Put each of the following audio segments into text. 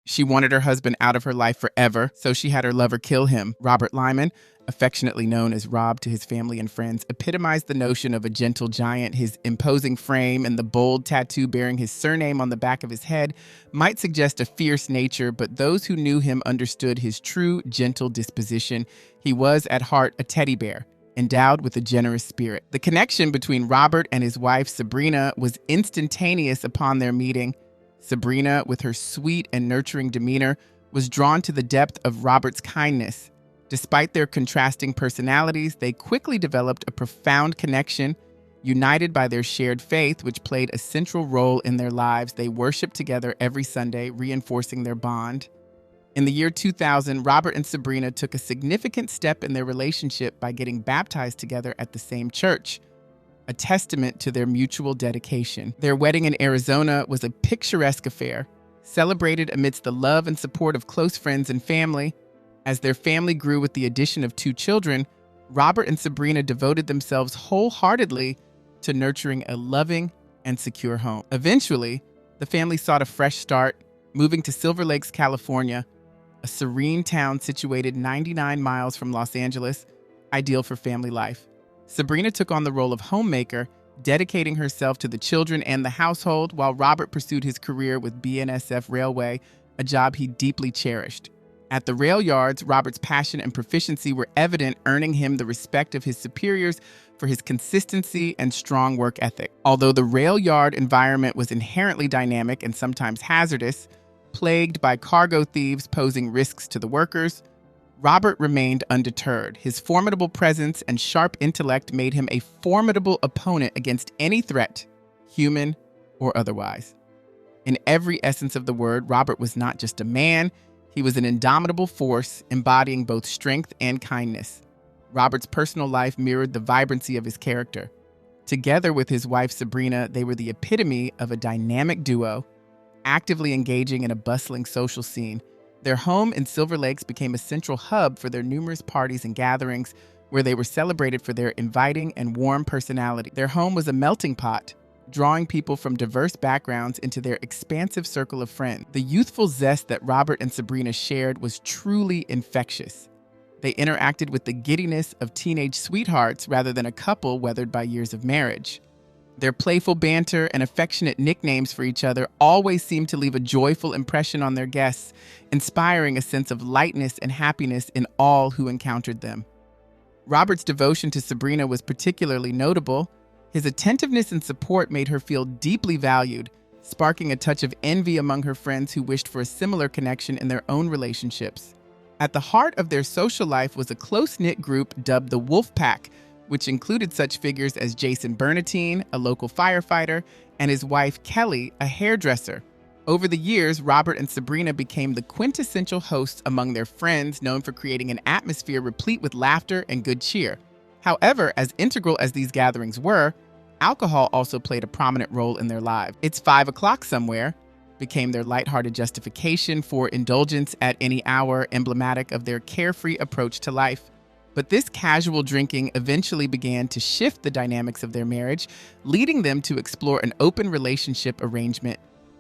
She wanted her husband out of her life forever, so she had her lover kill him. Robert Lyman, affectionately known as Rob to his family and friends, epitomized the notion of a gentle giant. His imposing frame and the bold tattoo bearing his surname on the back of his head might suggest a fierce nature, but those who knew him understood his true, gentle disposition. He was, at heart, a teddy bear, endowed with a generous spirit. The connection between Robert and his wife, Sabrina, was instantaneous upon their meeting. Sabrina, with her sweet and nurturing demeanor, was drawn to the depth of Robert's kindness. Despite their contrasting personalities, they quickly developed a profound connection. United by their shared faith, which played a central role in their lives, they worshiped together every Sunday, reinforcing their bond. In the year 2000, Robert and Sabrina took a significant step in their relationship by getting baptized together at the same church, a testament to their mutual dedication. Their wedding in Arizona was a picturesque affair, celebrated amidst the love and support of close friends and family. As their family grew with the addition of 2 children, Robert and Sabrina devoted themselves wholeheartedly to nurturing a loving and secure home. Eventually, the family sought a fresh start, moving to Silver Lakes, California, a serene town situated 99 miles from Los Angeles, ideal for family life. Sabrina took on the role of homemaker, dedicating herself to the children and the household, while Robert pursued his career with BNSF Railway, a job he deeply cherished. At the rail yards, Robert's passion and proficiency were evident, earning him the respect of his superiors for his consistency and strong work ethic. Although the rail yard environment was inherently dynamic and sometimes hazardous, plagued by cargo thieves posing risks to the workers, Robert remained undeterred. His formidable presence and sharp intellect made him a formidable opponent against any threat, human or otherwise. In every essence of the word, Robert was not just a man, he was an indomitable force, embodying both strength and kindness. Robert's personal life mirrored the vibrancy of his character. Together with his wife Sabrina, they were the epitome of a dynamic duo, actively engaging in a bustling social scene. Their home in Silver Lakes became a central hub for their numerous parties and gatherings, where they were celebrated for their inviting and warm personality. Their home was a melting pot, drawing people from diverse backgrounds into their expansive circle of friends. The youthful zest that Robert and Sabrina shared was truly infectious. They interacted with the giddiness of teenage sweethearts rather than a couple weathered by years of marriage. Their playful banter and affectionate nicknames for each other always seemed to leave a joyful impression on their guests, inspiring a sense of lightness and happiness in all who encountered them. Robert's devotion to Sabrina was particularly notable. His attentiveness and support made her feel deeply valued, sparking a touch of envy among her friends who wished for a similar connection in their own relationships. At the heart of their social life was a close-knit group dubbed the Wolf Pack, which included such figures as Jason Bernatine, a local firefighter, and his wife Kelly, a hairdresser. Over the years, Robert and Sabrina became the quintessential hosts among their friends, known for creating an atmosphere replete with laughter and good cheer. However, as integral as these gatherings were, alcohol also played a prominent role in their lives. "It's 5 o'clock somewhere" became their lighthearted justification for indulgence at any hour, emblematic of their carefree approach to life. But this casual drinking eventually began to shift the dynamics of their marriage, leading them to explore an open relationship arrangement.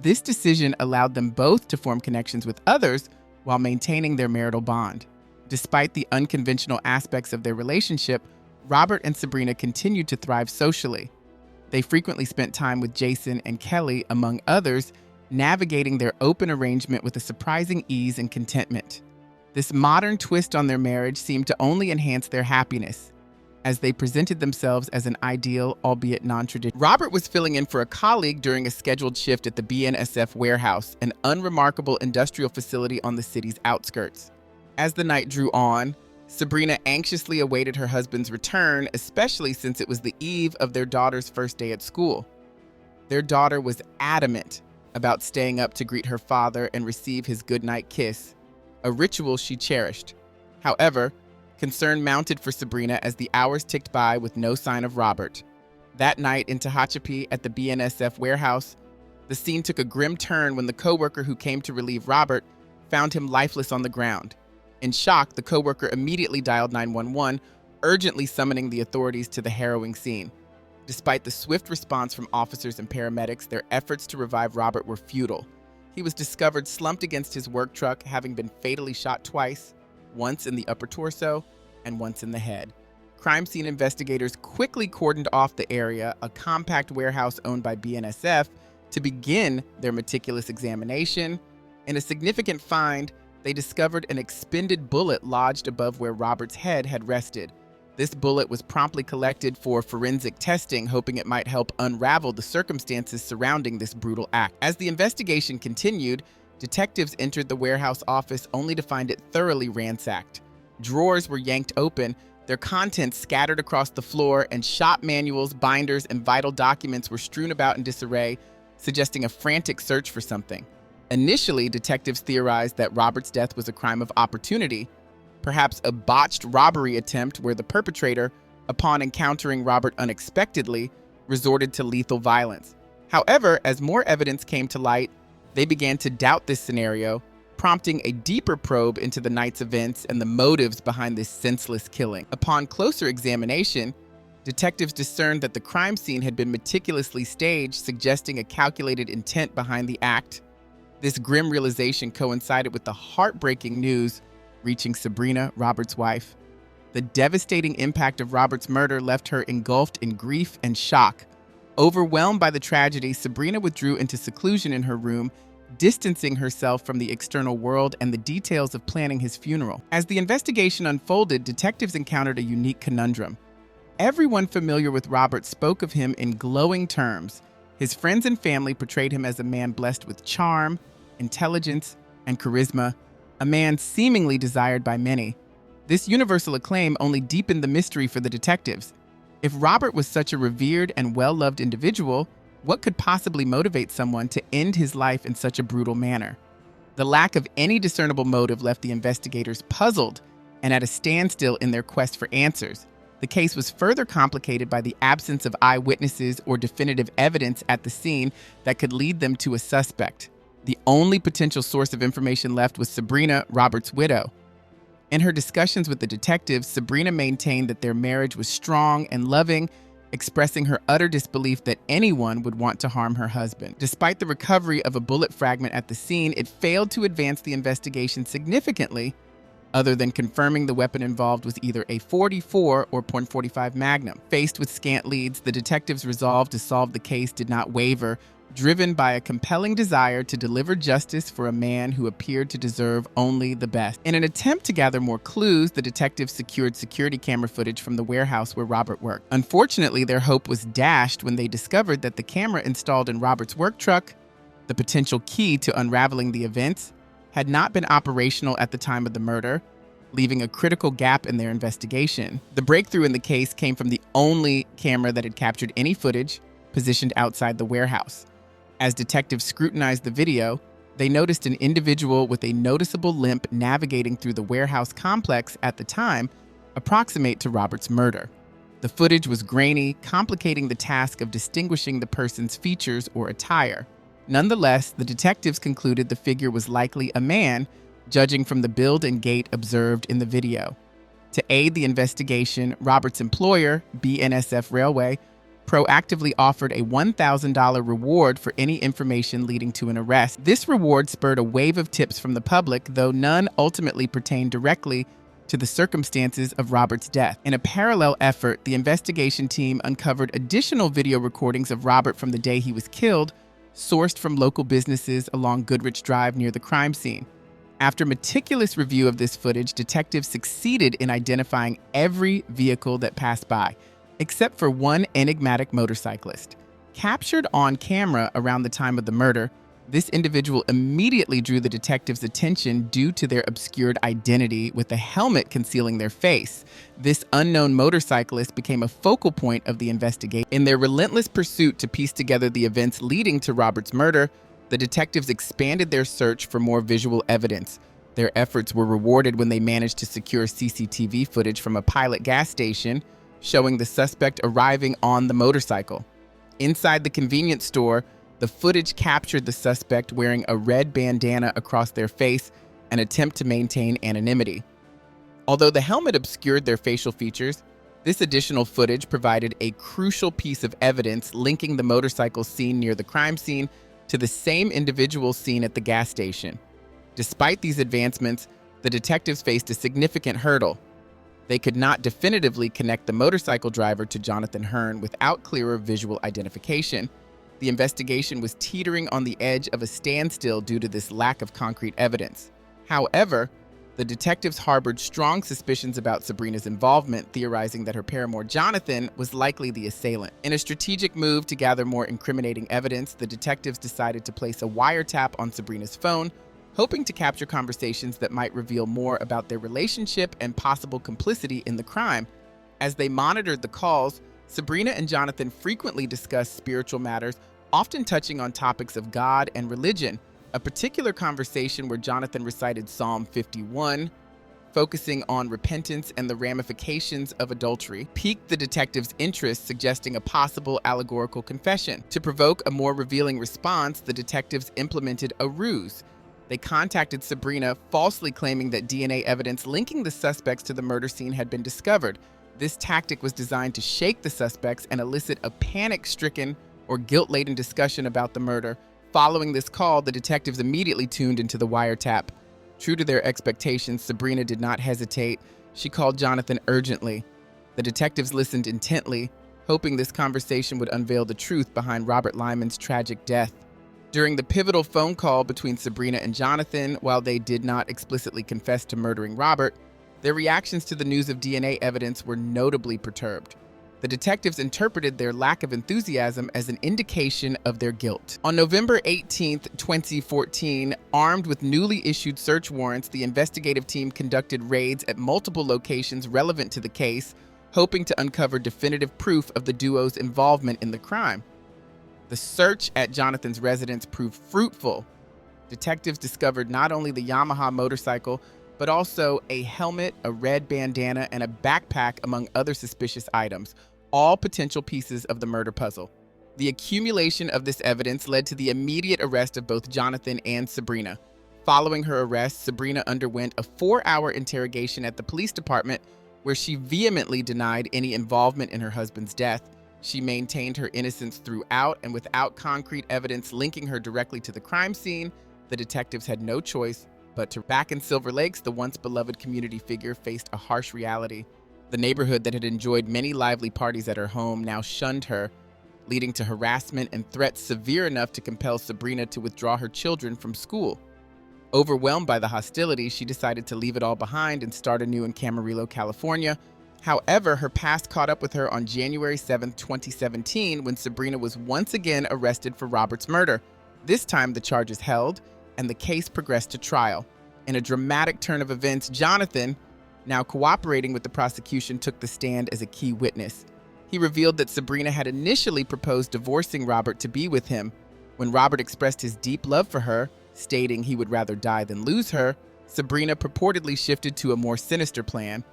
This decision allowed them both to form connections with others while maintaining their marital bond. Despite the unconventional aspects of their relationship, Robert and Sabrina continued to thrive socially. They frequently spent time with Jason and Kelly, among others, navigating their open arrangement with a surprising ease and contentment. This modern twist on their marriage seemed to only enhance their happiness, as they presented themselves as an ideal, albeit non-traditional. Robert was filling in for a colleague during a scheduled shift at the BNSF warehouse, an unremarkable industrial facility on the city's outskirts. As the night drew on, Sabrina anxiously awaited her husband's return, especially since it was the eve of their daughter's first day at school. Their daughter was adamant about staying up to greet her father and receive his goodnight kiss, a ritual she cherished. However, concern mounted for Sabrina as the hours ticked by with no sign of Robert. That night in Tehachapi at the BNSF warehouse, the scene took a grim turn when the coworker who came to relieve Robert found him lifeless on the ground. In shock, the coworker immediately dialed 911, urgently summoning the authorities to the harrowing scene. Despite the swift response from officers and paramedics, their efforts to revive Robert were futile. He was discovered slumped against his work truck, having been fatally shot twice, once in the upper torso and once in the head. Crime scene investigators quickly cordoned off the area, a compact warehouse owned by BNSF, to begin their meticulous examination. In a significant find, they discovered an expended bullet lodged above where Robert's head had rested. This bullet was promptly collected for forensic testing, hoping it might help unravel the circumstances surrounding this brutal act. As the investigation continued, detectives entered the warehouse office only to find it thoroughly ransacked. Drawers were yanked open, their contents scattered across the floor, and shop manuals, binders, and vital documents were strewn about in disarray, suggesting a frantic search for something. Initially, detectives theorized that Robert's death was a crime of opportunity, perhaps a botched robbery attempt where the perpetrator, upon encountering Robert unexpectedly, resorted to lethal violence. However, as more evidence came to light, they began to doubt this scenario, prompting a deeper probe into the night's events and the motives behind this senseless killing. Upon closer examination, detectives discerned that the crime scene had been meticulously staged, suggesting a calculated intent behind the act. This grim realization coincided with the heartbreaking news reaching Sabrina, Robert's wife. The devastating impact of Robert's murder left her engulfed in grief and shock. Overwhelmed by the tragedy, Sabrina withdrew into seclusion in her room, distancing herself from the external world and the details of planning his funeral. As the investigation unfolded, detectives encountered a unique conundrum. Everyone familiar with Robert spoke of him in glowing terms. His friends and family portrayed him as a man blessed with charm, intelligence, and charisma, a man seemingly desired by many. This universal acclaim only deepened the mystery for the detectives. If Robert was such a revered and well-loved individual, what could possibly motivate someone to end his life in such a brutal manner? The lack of any discernible motive left the investigators puzzled and at a standstill in their quest for answers. The case was further complicated by the absence of eyewitnesses or definitive evidence at the scene that could lead them to a suspect. The only potential source of information left was Sabrina, Robert's widow. In her discussions with the detectives, Sabrina maintained that their marriage was strong and loving, expressing her utter disbelief that anyone would want to harm her husband. Despite the recovery of a bullet fragment at the scene, it failed to advance the investigation significantly, other than confirming the weapon involved was either a .44 or .45 Magnum. Faced with scant leads, the detectives' resolve to solve the case did not waver, driven by a compelling desire to deliver justice for a man who appeared to deserve only the best. In an attempt to gather more clues, the detectives secured security camera footage from the warehouse where Robert worked. Unfortunately, their hope was dashed when they discovered that the camera installed in Robert's work truck, the potential key to unraveling the events, had not been operational at the time of the murder, leaving a critical gap in their investigation. The breakthrough in the case came from the only camera that had captured any footage, positioned outside the warehouse. As detectives scrutinized the video, they noticed an individual with a noticeable limp navigating through the warehouse complex at the time, approximate to Robert's murder. The footage was grainy, complicating the task of distinguishing the person's features or attire. Nonetheless, the detectives concluded the figure was likely a man, judging from the build and gait observed in the video. To aid the investigation, Robert's employer, BNSF Railway, proactively offered a $1,000 reward for any information leading to an arrest. This reward spurred a wave of tips from the public, though none ultimately pertained directly to the circumstances of Robert's death. In a parallel effort, the investigation team uncovered additional video recordings of Robert from the day he was killed, sourced from local businesses along Goodrich Drive near the crime scene. After meticulous review of this footage, detectives succeeded in identifying every vehicle that passed by, except for one enigmatic motorcyclist. Captured on camera around the time of the murder, this individual immediately drew the detectives' attention due to their obscured identity, with a helmet concealing their face. This unknown motorcyclist became a focal point of the investigation. In their relentless pursuit to piece together the events leading to Robert's murder, the detectives expanded their search for more visual evidence. Their efforts were rewarded when they managed to secure CCTV footage from a Pilot gas station, showing the suspect arriving on the motorcycle. Inside the convenience store, the footage captured the suspect wearing a red bandana across their face, an attempt to maintain anonymity. Although the helmet obscured their facial features, this additional footage provided a crucial piece of evidence linking the motorcycle seen near the crime scene to the same individual seen at the gas station. Despite these advancements, the detectives faced a significant hurdle. They could not definitively connect the motorcycle driver to Jonathan Hearn without clearer visual identification. The investigation was teetering on the edge of a standstill due to this lack of concrete evidence. However, the detectives harbored strong suspicions about Sabrina's involvement, theorizing that her paramour Jonathan was likely the assailant. In a strategic move to gather more incriminating evidence, the detectives decided to place a wiretap on Sabrina's phone, hoping to capture conversations that might reveal more about their relationship and possible complicity in the crime. As they monitored the calls, Sabrina and Jonathan frequently discussed spiritual matters, often touching on topics of God and religion. A particular conversation where Jonathan recited Psalm 51, focusing on repentance and the ramifications of adultery, piqued the detectives' interest, suggesting a possible allegorical confession. To provoke a more revealing response, the detectives implemented a ruse. They contacted Sabrina, falsely claiming that DNA evidence linking the suspects to the murder scene had been discovered. This tactic was designed to shake the suspects and elicit a panic-stricken or guilt-laden discussion about the murder. Following this call, the detectives immediately tuned into the wiretap. True to their expectations, Sabrina did not hesitate. She called Jonathan urgently. The detectives listened intently, hoping this conversation would unveil the truth behind Robert Lyman's tragic death. During the pivotal phone call between Sabrina and Jonathan, while they did not explicitly confess to murdering Robert, their reactions to the news of DNA evidence were notably perturbed. The detectives interpreted their lack of enthusiasm as an indication of their guilt. On November 18, 2014, armed with newly issued search warrants, the investigative team conducted raids at multiple locations relevant to the case, hoping to uncover definitive proof of the duo's involvement in the crime. The search at Jonathan's residence proved fruitful. Detectives discovered not only the Yamaha motorcycle, but also a helmet, a red bandana, and a backpack, among other suspicious items, all potential pieces of the murder puzzle. The accumulation of this evidence led to the immediate arrest of both Jonathan and Sabrina. Following her arrest, Sabrina underwent a 4-hour interrogation at the police department, where she vehemently denied any involvement in her husband's death. She maintained her innocence throughout, and without concrete evidence linking her directly to the crime scene, the detectives had no choice but to. Back in Silver Lakes, the once beloved community figure faced a harsh reality. The neighborhood that had enjoyed many lively parties at her home now shunned her, leading to harassment and threats severe enough to compel Sabrina to withdraw her children from school. Overwhelmed by the hostility, she decided to leave it all behind and start anew in Camarillo, California. However, her past caught up with her on January 7, 2017, when Sabrina was once again arrested for Robert's murder. This time, the charges held, and the case progressed to trial. In a dramatic turn of events, Jonathan, now cooperating with the prosecution, took the stand as a key witness. He revealed that Sabrina had initially proposed divorcing Robert to be with him. When Robert expressed his deep love for her, stating he would rather die than lose her, Sabrina purportedly shifted to a more sinister plan.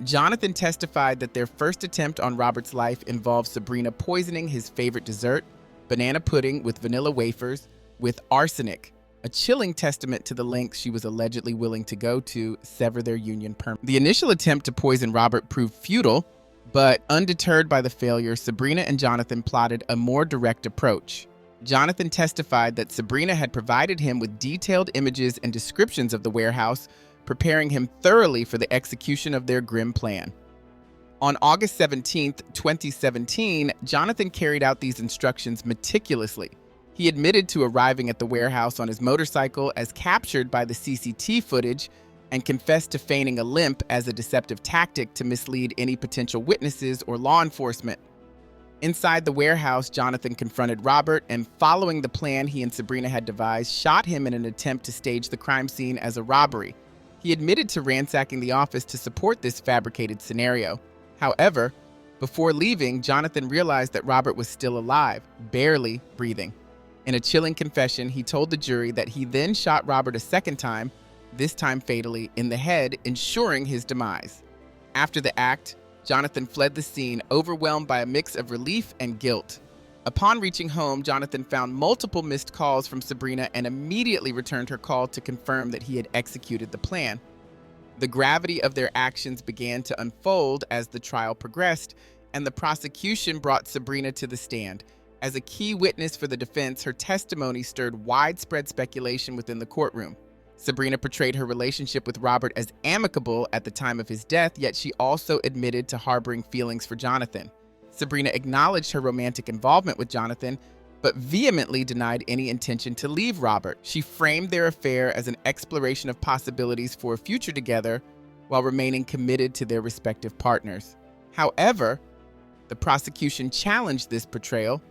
Jonathan testified that their first attempt on Robert's life involved Sabrina poisoning his favorite dessert, banana pudding with vanilla wafers, with arsenic, a chilling testament to the lengths she was allegedly willing to go to sever their union permanently. The initial attempt to poison Robert proved futile, but undeterred by the failure, Sabrina and Jonathan plotted a more direct approach. Jonathan testified that Sabrina had provided him with detailed images and descriptions of the warehouse, preparing him thoroughly for the execution of their grim plan. On August 17, 2017, Jonathan carried out these instructions meticulously. He admitted to arriving at the warehouse on his motorcycle as captured by the CCTV footage, and confessed to feigning a limp as a deceptive tactic to mislead any potential witnesses or law enforcement. Inside the warehouse, Jonathan confronted Robert and, following the plan he and Sabrina had devised, shot him in an attempt to stage the crime scene as a robbery. He admitted to ransacking the office to support this fabricated scenario. However, before leaving, Jonathan realized that Robert was still alive, barely breathing. In a chilling confession, he told the jury that he then shot Robert a second time, this time fatally, in the head, ensuring his demise. After the act, Jonathan fled the scene, overwhelmed by a mix of relief and guilt. Upon reaching home, Jonathan found multiple missed calls from Sabrina and immediately returned her call to confirm that he had executed the plan. The gravity of their actions began to unfold as the trial progressed, and the prosecution brought Sabrina to the stand. As a key witness for the defense, her testimony stirred widespread speculation within the courtroom. Sabrina portrayed her relationship with Robert as amicable at the time of his death, yet she also admitted to harboring feelings for Jonathan. Sabrina acknowledged her romantic involvement with Jonathan, but vehemently denied any intention to leave Robert. She framed their affair as an exploration of possibilities for a future together while remaining committed to their respective partners. However, the prosecution challenged this portrayal,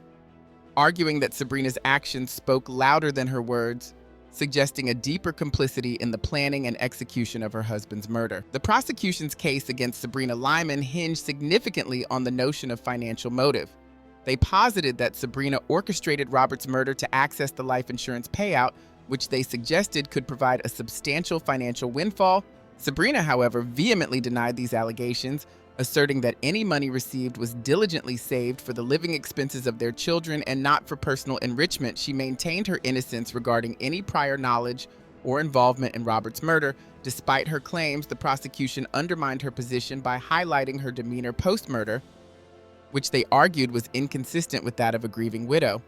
arguing that Sabrina's actions spoke louder than her words, suggesting a deeper complicity in the planning and execution of her husband's murder. The prosecution's case against Sabrina Lyman hinged significantly on the notion of financial motive. They posited that Sabrina orchestrated Robert's murder to access the life insurance payout, which they suggested could provide a substantial financial windfall. Sabrina, however, vehemently denied these allegations, asserting that any money received was diligently saved for the living expenses of their children and not for personal enrichment. She maintained her innocence regarding any prior knowledge or involvement in Robert's murder. Despite her claims, the prosecution undermined her position by highlighting her demeanor post-murder, which they argued was inconsistent with that of a grieving widow.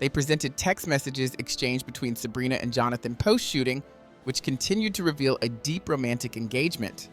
They presented text messages exchanged between Sabrina and Jonathan post-shooting, which continued to reveal a deep romantic engagement.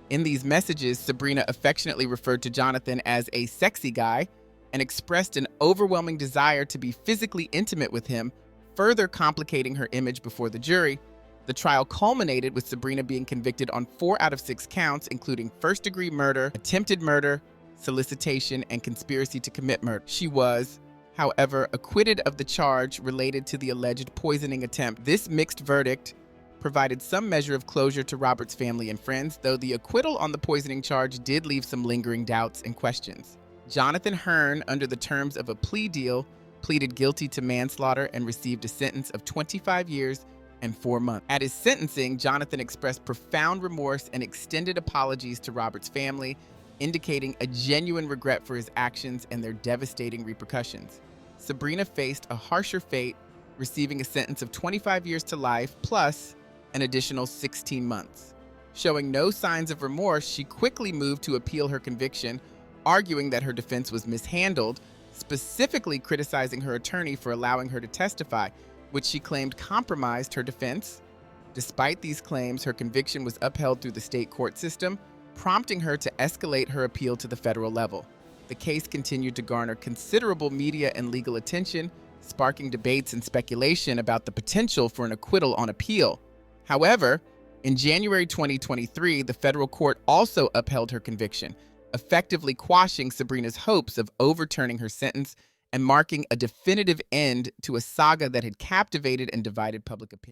In these messages, Sabrina affectionately referred to Jonathan as a sexy guy and expressed an overwhelming desire to be physically intimate with him, further complicating her image before the jury. The trial culminated with Sabrina being convicted on 4 out of 6 counts, including first-degree murder, attempted murder, solicitation, and conspiracy to commit murder. She was, however, acquitted of the charge related to the alleged poisoning attempt. This mixed verdict provided some measure of closure to Robert's family and friends, though the acquittal on the poisoning charge did leave some lingering doubts and questions. Jonathan Hearn, under the terms of a plea deal, pleaded guilty to manslaughter and received a sentence of 25 years and 4 months. At his sentencing, Jonathan expressed profound remorse and extended apologies to Robert's family, indicating a genuine regret for his actions and their devastating repercussions. Sabrina faced a harsher fate, receiving a sentence of 25 years to life plus an additional 16 months. Showing no signs of remorse, she quickly moved to appeal her conviction, arguing that her defense was mishandled, specifically criticizing her attorney for allowing her to testify, which she claimed compromised her defense. Despite these claims, her conviction was upheld through the state court system, prompting her to escalate her appeal to the federal level. The case continued to garner considerable media and legal attention, sparking debates and speculation about the potential for an acquittal on appeal. However, in January 2023, the federal court also upheld her conviction, effectively quashing Sabrina's hopes of overturning her sentence and marking a definitive end to a saga that had captivated and divided public opinion.